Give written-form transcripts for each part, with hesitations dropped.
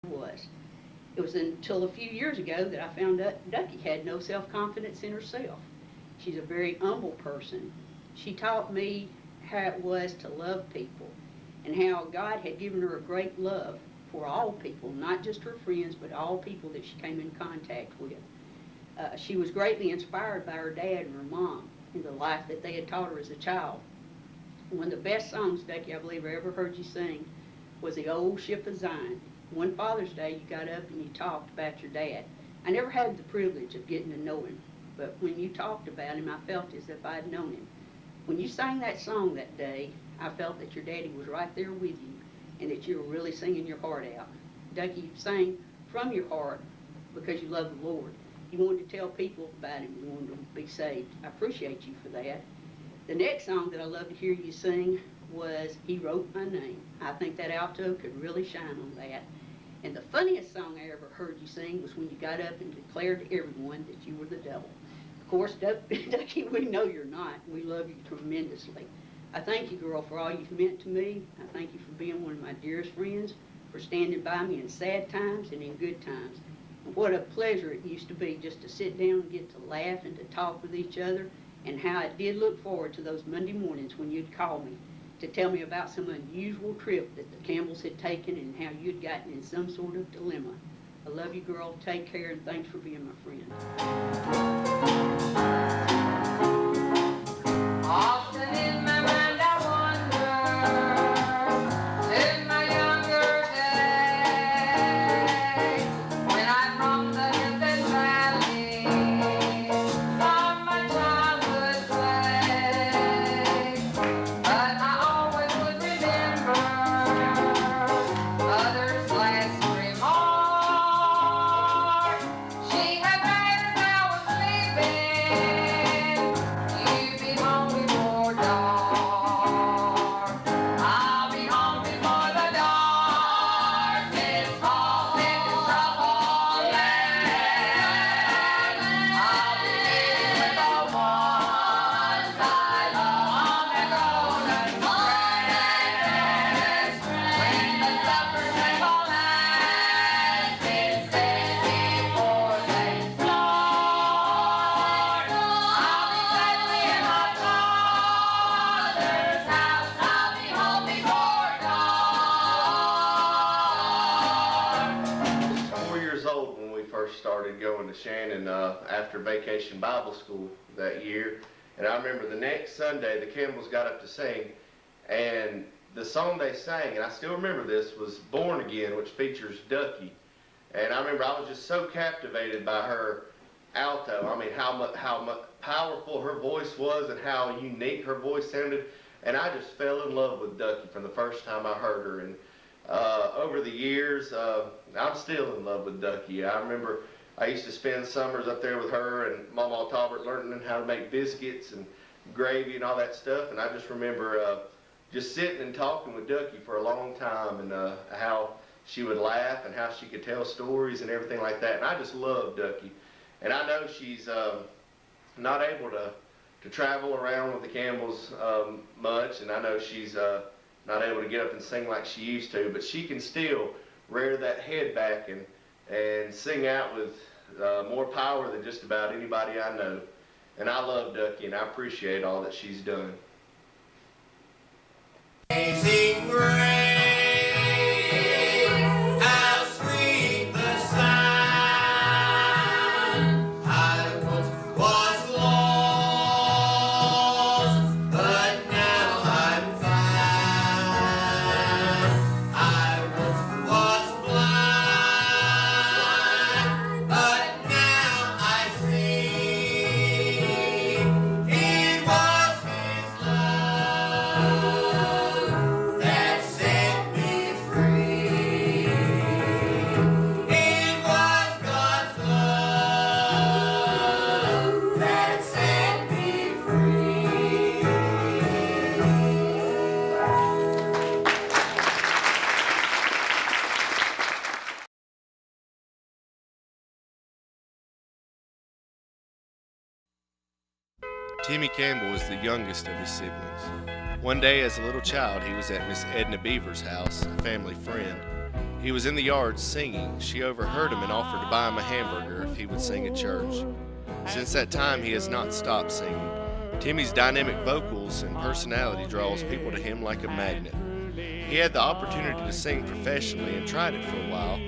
was. It was until a few years ago that I found out Ducky had no self-confidence in herself. She's a very humble person. She taught me how it was to love people and how God had given her a great love for all people, not just her friends, but all people that she came in contact with. She was greatly inspired by her dad and her mom and the life that they had taught her as a child. One of the best songs, Ducky, I believe I ever heard you sing was The Old Ship of Zion. One Father's Day, you got up and you talked about your dad. I never had the privilege of getting to know him, but when you talked about him, I felt as if I'd known him. When you sang that song that day, I felt that your daddy was right there with you and that you were really singing your heart out. Ducky, you sang from your heart because you love the Lord. You wanted to tell people about him. You wanted them to be saved. I appreciate you for that. The next song that I love to hear you sing was He Wrote My Name. I think that alto could really shine on that. And the funniest song I ever heard you sing was when you got up and declared to everyone that you were the devil. Of course, Ducky, we know you're not. We love you tremendously. I thank you, girl, for all you've meant to me. I thank you for being one of my dearest friends, for standing by me in sad times and in good times. And what a pleasure it used to be just to sit down and get to laugh and to talk with each other, and how I did look forward to those Monday mornings when you'd call me to tell me about some unusual trip that the Campbells had taken and how you'd gotten in some sort of dilemma. I love you, girl. Take care, and thanks for being my friend. Often in my mind I wonder, in my younger days, when I roamed the hills and valleys of my childhood place. But I always would remember Mother's last remark. She had made as I was leaving, "You be home before dark. I'll be home before the darkness falls into troubled land. I'll be meeting with the ones I love on the golden strand. When the supper table has been set before they start, I'll be safely in my Father's house. I'll be home before dark." 4 years old when we first started going to Shannon after Vacation Bible School that year. And I remember the next Sunday the Campbells got up to sing, and the song they sang, and I still remember this, was Born Again, which features Ducky. And I remember I was just so captivated by her alto. I mean, how much powerful her voice was and how unique her voice sounded. And I just fell in love with Ducky from the first time I heard her. And over the years, I'm still in love with Ducky. I remember I used to spend summers up there with her and Mama Talbert learning how to make biscuits and gravy and all that stuff. And I just remember just sitting and talking with Ducky for a long time, and how she would laugh and how she could tell stories and everything like that. And I just love Ducky. And I know she's not able to travel around with the Campbells much, and I know she's not able to get up and sing like she used to, but she can still rear that head back and sing out with more power than just about anybody I know. And I love Ducky, and I appreciate all that she's done. Amazing grace, how sweet the sound. I once was lost, but now I'm found. I once was blind, but now I see. It was His love that set me free. It was God's love that set me free. Timmy Campbell was the youngest of his siblings. One day as a little child, he was at Miss Edna Beaver's house, a family friend. He He was in the yard singing. She overheard him and offered to buy him a hamburger if he would sing at church. Since that time, he has not stopped singing. Timmy's dynamic vocals and personality draws people to him like a magnet. He had the opportunity to sing professionally and tried it for a while,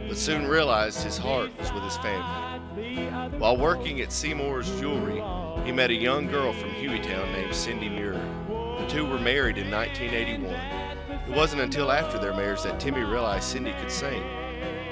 but soon realized his heart was with his family. While working at Seymour's Jewelry, he met a young girl from Hueytown named Cindy Muir. The two were married in 1981. It wasn't until after their marriage that Timmy realized Cindy could sing.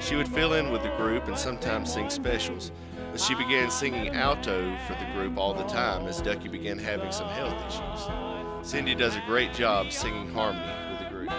She would fill in with the group and sometimes sing specials, but she began singing alto for the group all the time as Ducky began having some health issues. Cindy does a great job singing harmony with the group.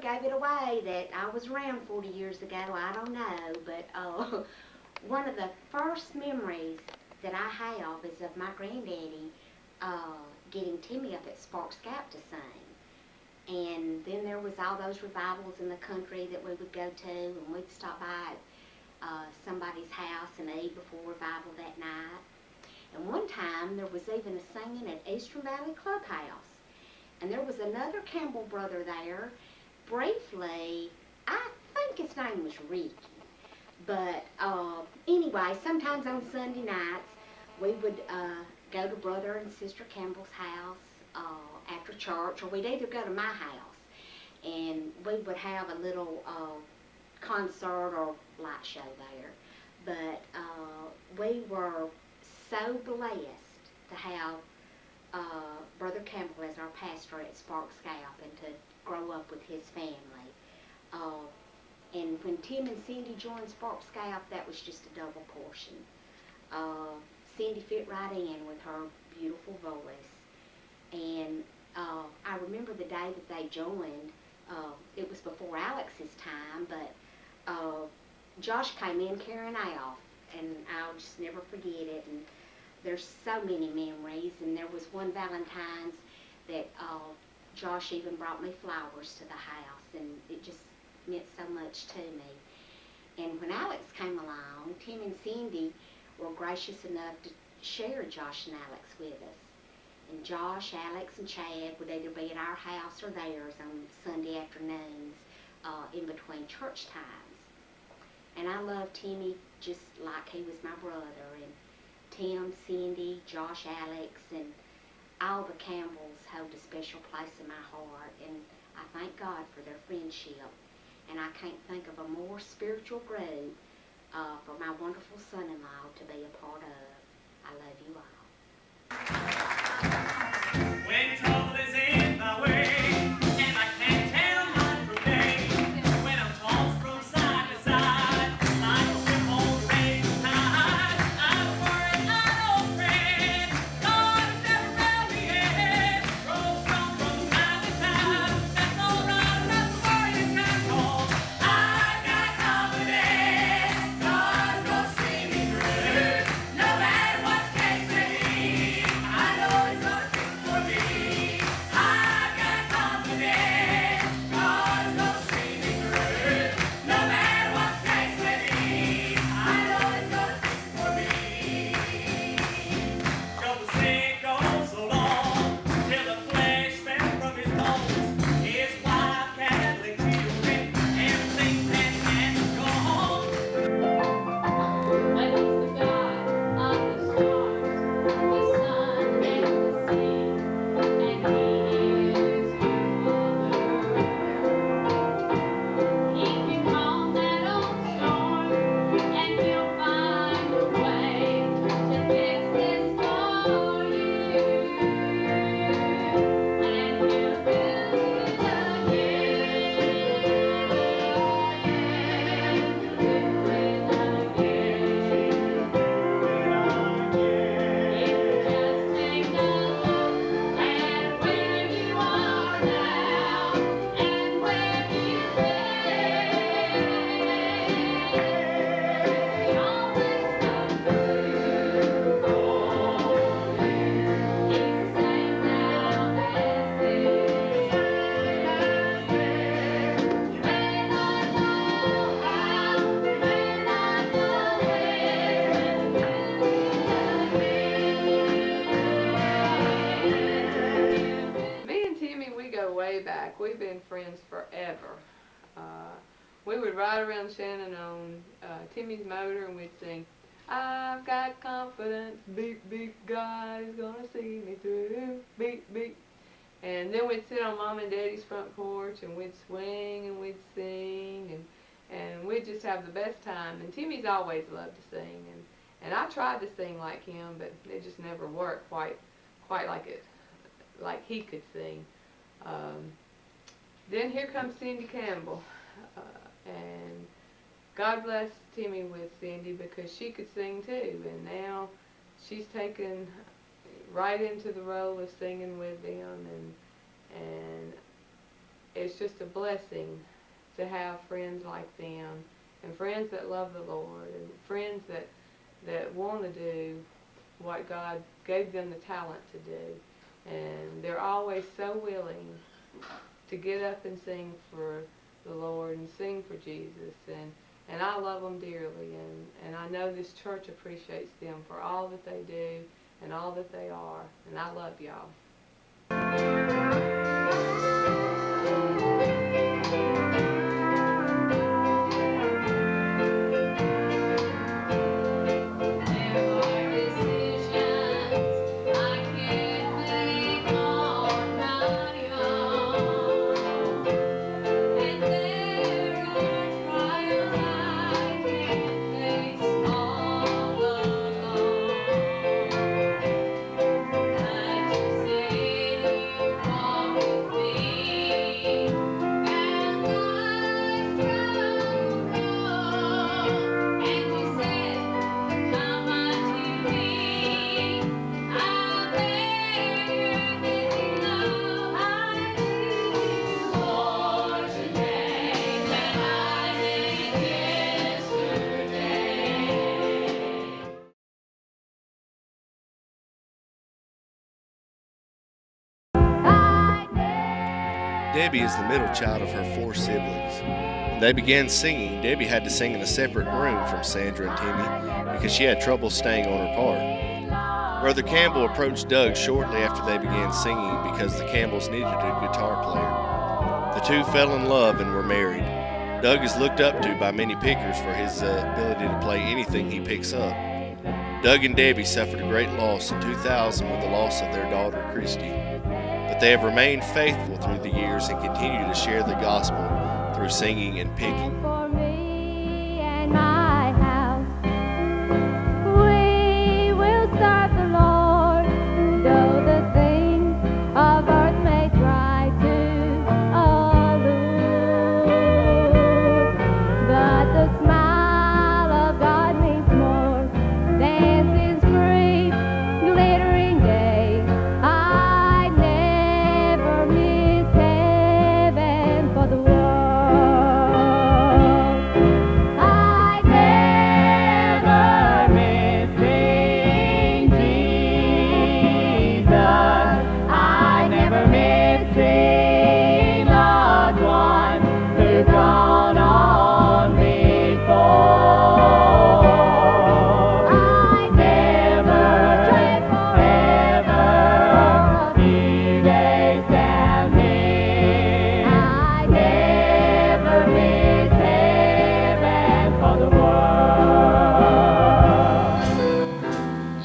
Gave it away that I was around 40 years ago, I don't know, but one of the first memories that I have is of my granddaddy getting Timmy up at Sparks Gap to sing. And then there was all those revivals in the country that we would go to, and we'd stop by at somebody's house and eat before revival that night. And one time there was even a singing at Eastern Valley Clubhouse. And there was another Campbell brother there. Briefly, I think his name was Ricky. But anyway, sometimes on Sunday nights, we would go to Brother and Sister Campbell's house after church, or we'd either go to my house. And we would have a little concert or light show there. But we were so blessed to have Brother Campbell as our pastor at Sparks Gap and to grow up with his family. And when Tim and Cindy joined Sparks Gap, that was just a double portion. Cindy fit right in with her beautiful voice. And I remember the day that they joined. It was before Alex's time, but Josh came in carrying Alf, and I'll just never forget it. And there's so many memories, and there was one Valentine's that Josh even brought me flowers to the house, and it just meant so much to me. And when Alex came along, Tim and Cindy were gracious enough to share Josh and Alex with us. And Josh, Alex, and Chad would either be at our house or theirs on Sunday afternoons in between church times. And I loved Timmy just like he was my brother. And Tim, Cindy, Josh, Alex, and all the Campbells hold a special place in my heart. And I thank God for their friendship. And I can't think of a more spiritual group for my wonderful son-in-law to be a part of. I love you all. When trouble is in my way, and I can't tell night from day, when I'm tossed from side to side, like a ship on the raging tide, I don't worry, I don't fret. God is never round the edge, grow strong from time to time. That's all right, that's the worry you can call. I got confidence, God's gonna see me through, no matter what the case may be. I know He's gonna fix it for me. I got confidence, God's gonna see me through, no matter what the case may be. I know He's gonna fix it for me. Trouble sick goes so long, till the flesh fell from his bones. His wife, Catholic children, everything that man is gone. But He's the God of the stars, the sun and the sea, and He is your mother. He can calm that old storm, and He'll find a way to fix this for you, and He'll do it Me and Timmy, we go way back. We've been friends forever. We would ride around Shannon on Timmy's motor and we'd sing, I've got confidence, beep, beep, God is gonna see me through, beep, beep. And then we'd sit on Mom and Daddy's front porch and we'd swing and we'd sing and we'd just have the best time. And Timmy's always loved to sing. And I tried to sing like him, but it just never worked quite like he could sing. Then here comes Cindy Campbell, and God bless Timmy with Cindy because she could sing too, and now she's taken right into the role of singing with them, and it's just a blessing to have friends like them, and friends that love the Lord, and friends that want to do what God gave them the talent to do. And they're always so willing to get up and sing for the Lord and sing for Jesus. And I love them dearly. And I know this church appreciates them for all that they do and all that they are. And I love y'all. I just Debbie is the middle child of her 4 siblings. When they began singing, Debbie had to sing in a separate room from Sandra and Timmy because she had trouble staying on her part. Brother Campbell approached Doug shortly after they began singing because the Campbells needed a guitar player. The two fell in love and were married. Doug is looked up to by many pickers for his ability to play anything he picks up. Doug and Debbie suffered a great loss in 2000 with the loss of their daughter, Christy. But they have remained faithful through the years and continue to share the gospel through singing and picking. For me and my house, we will serve the Lord, though the things of earth may try to allure. But the smile of God means more than this brief, glittering day. I never miss heaven for the world. I never miss seeing Jesus. I never miss seeing loved ones who've gone on before. I never ever few days down here. I never miss heaven for the world.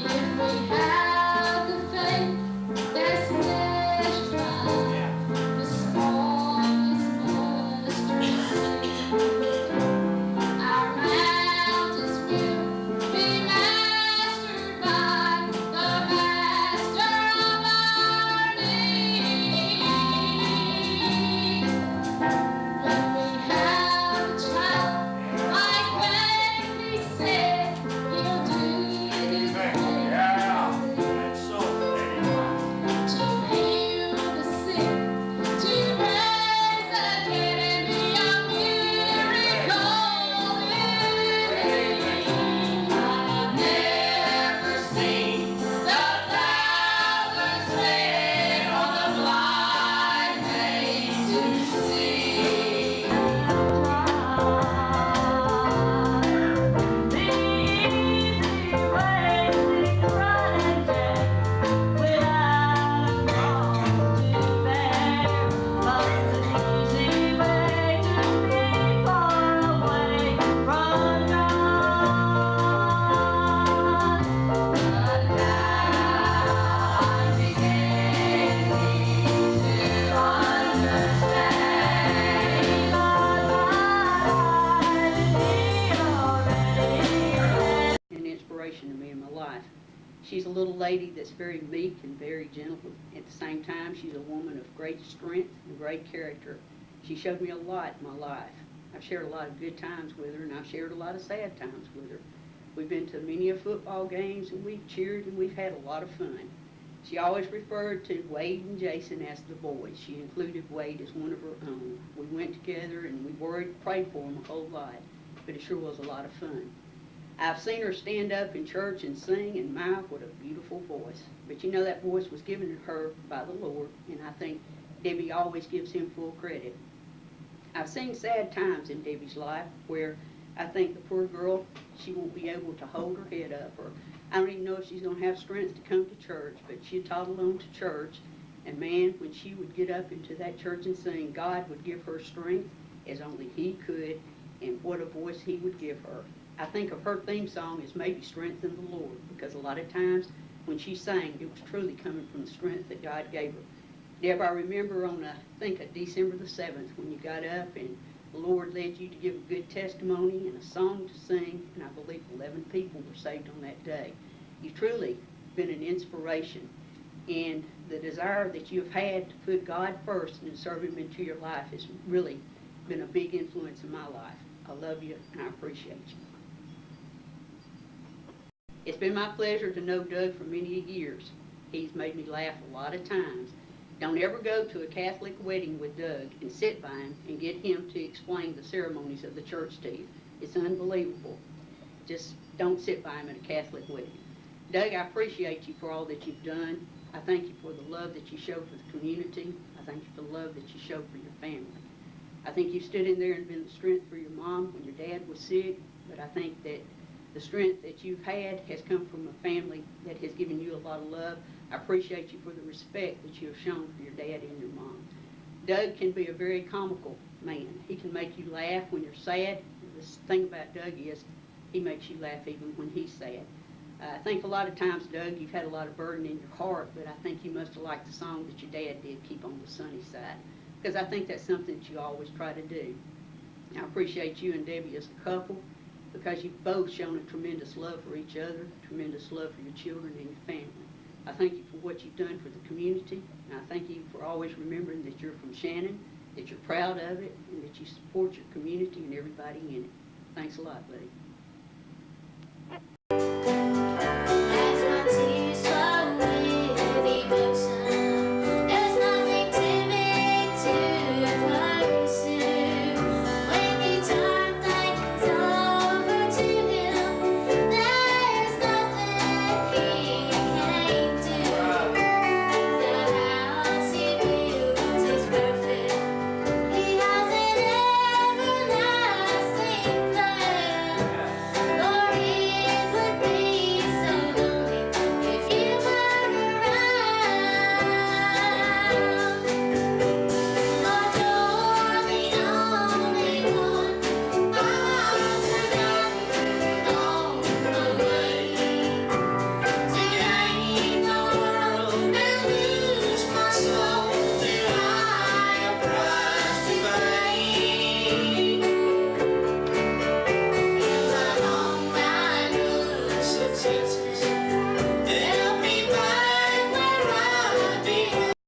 If we have the faith that's measured by the smallest mustard seed, our mountains will be mastered by the Master of our needs. When we have a child, like Wendy said, he'll do anything to heal the sick, to raise the dead, and be a miracle living. I've never seen the thousands wait on the blind made to see. The easy way to run and check without a cross to bear, but the easy way to be far away from God. But now I'm beginning to understand God's life is already. An inspiration to me in my life. She's a little lady that's very meek and very gentle. At the same time, she's a woman of great strength and great character. She showed me a lot in my life. I've shared a lot of good times with her, and I've shared a lot of sad times with her. We've been to many of football games, and we've cheered, and we've had a lot of fun. She always referred to Wade and Jason as the boys. She included Wade as one of her own. We went together, and we prayed for him a whole lot, but it sure was a lot of fun. I've seen her stand up in church and sing, and my, what a beautiful voice. But you know, that voice was given to her by the Lord, and I think Debbie always gives him full credit. I've seen sad times in Debbie's life where I think the poor girl, she won't be able to hold her head up, or I don't even know if she's going to have strength to come to church, but she'd toddle on to church, and man, when she would get up into that church and sing, God would give her strength as only he could, and what a voice he would give her. I think of her theme song as maybe strength in the Lord, because a lot of times when she sang, it was truly coming from the strength that God gave her. Deb, I remember on, I think, December the 7th, when you got up and the Lord led you to give a good testimony and a song to sing, and I believe 11 people were saved on that day. You've truly been an inspiration, and the desire that you've had to put God first and serve him into your life has really been a big influence in my life. I love you, and I appreciate you. It's been my pleasure to know Doug for many years. He's made me laugh a lot of times. Don't ever go to a Catholic wedding with Doug and sit by him and get him to explain the ceremonies of the church to you. It's unbelievable. Just don't sit by him at a Catholic wedding. Doug, I appreciate you for all that you've done. I thank you for the love that you show for the community. I thank you for the love that you show for your family. I think you stood in there and been the strength for your mom when your dad was sick, but I think that the strength that you've had has come from a family that has given you a lot of love. I appreciate you for the respect that you have shown for your dad and your mom. Doug can be a very comical man. He can make you laugh when you're sad. The thing about Doug is he makes you laugh even when he's sad. I think a lot of times, Doug, you've had a lot of burden in your heart, but I think you must have liked the song that your dad did, Keep on the Sunny Side, because I think that's something that you always try to do. I appreciate you and Debbie as a couple because you've both shown a tremendous love for each other, tremendous love for your children and your family. I thank you for what you've done for the community, and I thank you for always remembering that you're from Shannon, that you're proud of it, and that you support your community and everybody in it. Thanks a lot, buddy.